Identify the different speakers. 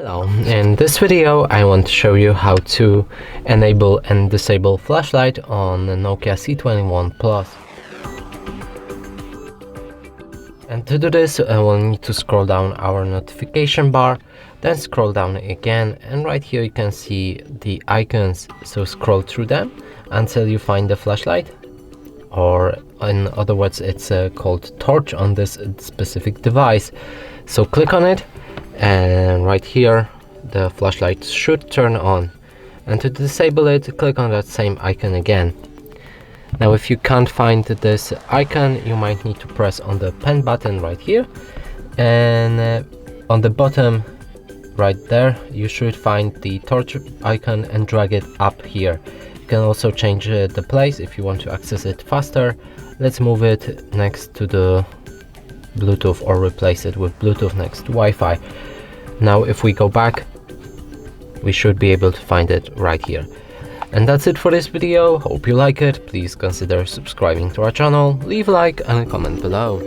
Speaker 1: Hello, in this video I want to show you how to enable and disable flashlight on the Nokia C21 Plus. And to do this we'll need to scroll down our notification bar, then scroll down again, and right here you can see the icons, so scroll through them until you find the flashlight, or in other words it's called torch on this specific device. So click on it, and right here the flashlight should turn on, and to disable it click on that same icon again. Now if you can't find this icon, you might need to press on the pen button right here, and on the bottom right there you should find the torch icon and drag it up here. You can also change the place if you want to access it faster. Let's move it next to the Bluetooth or replace it with Bluetooth next to Wi-Fi. Now if we go back, we should be able to find it right here. And that's it for this video. Hope you like it. Please consider subscribing to our channel, leave a like and a comment below.